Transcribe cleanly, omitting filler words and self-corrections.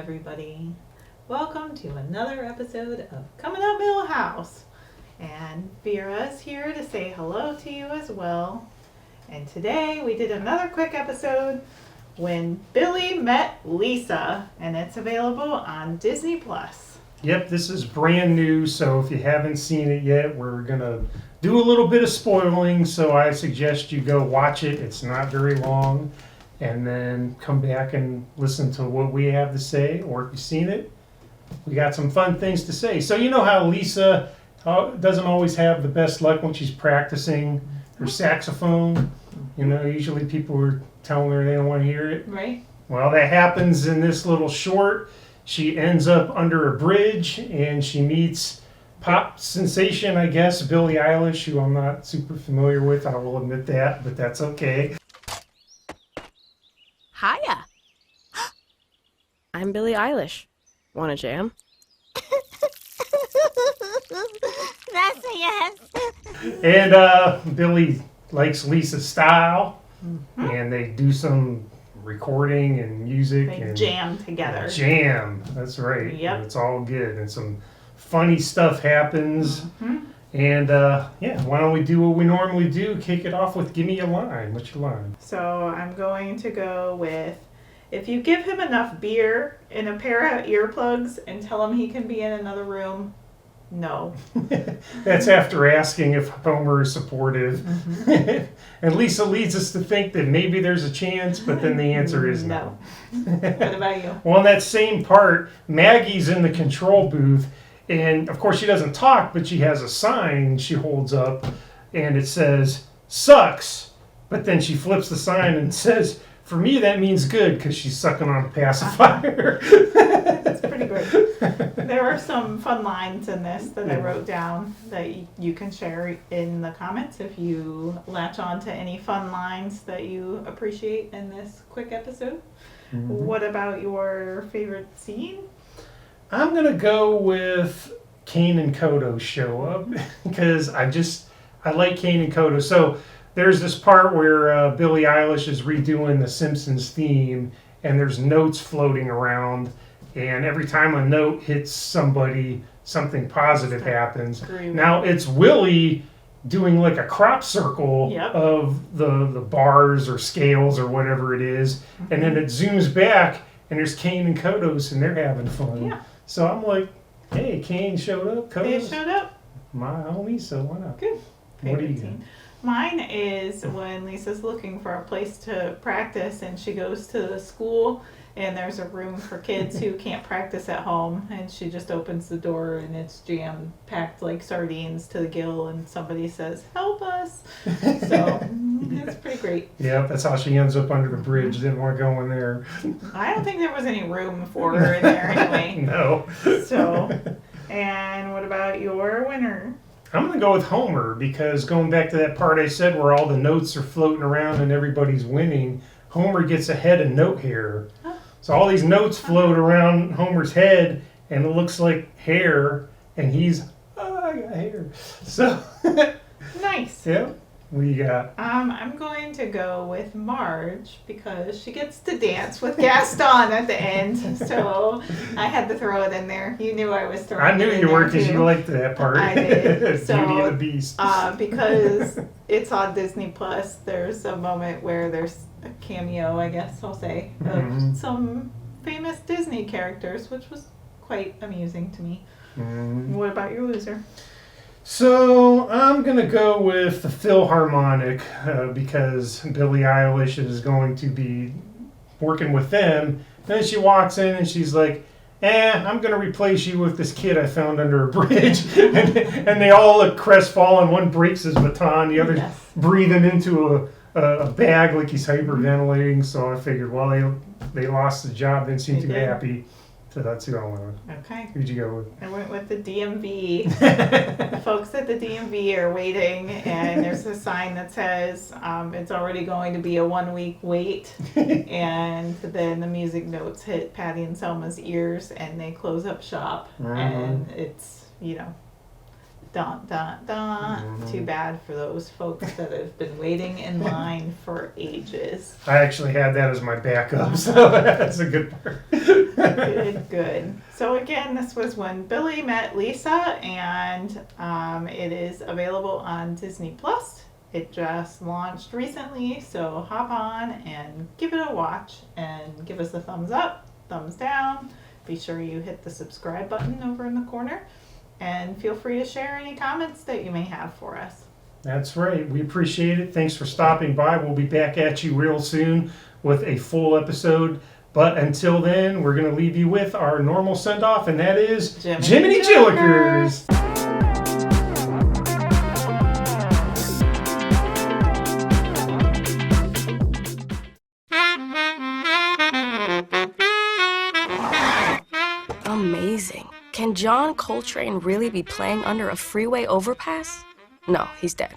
everybody. Welcome to another episode of Coming Up Millhouse. And Vera's here to say hello to you as well. And today we did another quick episode when Billy met Lisa, and it's available on Disney Plus. Yep, this is brand new, so if you haven't seen it yet, we're going to do a little bit of spoiling, so I suggest you go watch it. It's not very long, and then come back and listen to what we have to say, or if you've seen it, we got some fun things to say. So you know how Lisa doesn't always have the best luck when she's practicing her saxophone? You know, usually people are telling her they don't want to hear it. Right. Well, that happens in this little short. She ends up under a bridge, and she meets pop sensation, I guess, Billie Eilish, who I'm not super familiar with. I will admit that, but that's okay. Hiya. I'm Billie Eilish. Want a jam? That's a yes. And Billie likes Lisa's style, and they do some recording and music. They and jam together. Jam, that's right. Yep. And it's all good, and some funny stuff happens. And why don't we do what we normally do? Kick it off with Give Me a Line. What's your line? So I'm going to go with, if you give him enough beer and a pair of earplugs and tell him he can be in another room, no. That's after asking if Homer is supportive. And Lisa leads us to think that maybe there's a chance, but then the answer is no. What about you? Well, in that same part, Maggie's in the control booth, and of course she doesn't talk, but she has a sign she holds up, and it says, "Sucks." But then she flips the sign and says, "For me, that means good," because she's sucking on a pacifier. That's pretty great. There are some fun lines in this that I wrote down that you can share in the comments if you latch on to any fun lines that you appreciate in this quick episode. What about your favorite scene? I'm going to go with Kane and Kodo show up because I like Kane and Kodo. So there's this part where Billie Eilish is redoing the Simpsons theme, and there's notes floating around, and every time a note hits somebody, something positive happens. Now it's Willie doing like a crop circle of the bars or scales or whatever it is, and then it zooms back, and there's Kane and Kodos, and they're having fun. Yeah. So I'm like, hey, Kane showed up, Kodos. They showed up. My homie, so why not? Good. What do you Favorite got? scene. Mine is when Lisa's looking for a place to practice, and she goes to the school, and there's a room for kids who can't practice at home, and she just opens the door, and it's jam-packed like sardines to the gill, and somebody says, "Help us!" So it's pretty great. Yeah, that's how she ends up under the bridge. Didn't want to go in there. I don't think there was any room for her in there anyway. No. So, and what about your winner? I'm going to go with Homer because going back to that part I said where all the notes are floating around and everybody's winning, Homer gets a head of note hair. So all these notes float around Homer's head, and it looks like hair, and he's, I got hair. So, Nice. yeah, what do you got? I'm going to go with Marge because she gets to dance with Gaston at the end. So I had to throw it in there. You knew I was throwing it I knew in you there were because too. you liked that part. I did. So, Beauty and the Beast. Because it's on Disney Plus, there's a moment where there's a cameo, I guess I'll say, of some famous Disney characters, which was quite amusing to me. What about your loser? So I'm going to go with the Philharmonic because Billie Eilish is going to be working with them. Then she walks in and she's like, I'm going to replace you with this kid I found under a bridge. and they all look crestfallen. One breaks his baton, the other's breathing into a bag like he's hyperventilating. So I figured, well, they lost the job, didn't seem too happy. So that's who I went with. Okay. Who'd you go with? I went with the DMV. The folks at the DMV are waiting, and there's a sign that says it's already going to be a 1 week wait. And then the music notes hit Patty and Selma's ears, and they close up shop. And it's, dun, dun, dun. Too bad for those folks that have been waiting in line for ages. I actually had that as my backup, so that's a good part. Good, good. So again, this was When Billy Met Lisa, and it is available on Disney Plus. It just launched recently, so hop on and give it a watch and give us a thumbs up, thumbs down. Be sure you hit the subscribe button over in the corner, and feel free to share any comments that you may have for us. That's right. We appreciate it. Thanks for stopping by. We'll be back at you real soon with a full episode. But until then, we're going to leave you with our normal send-off, and that is Jiminy Jillikers! Amazing. Can John Coltrane really be playing under a freeway overpass? No, he's dead.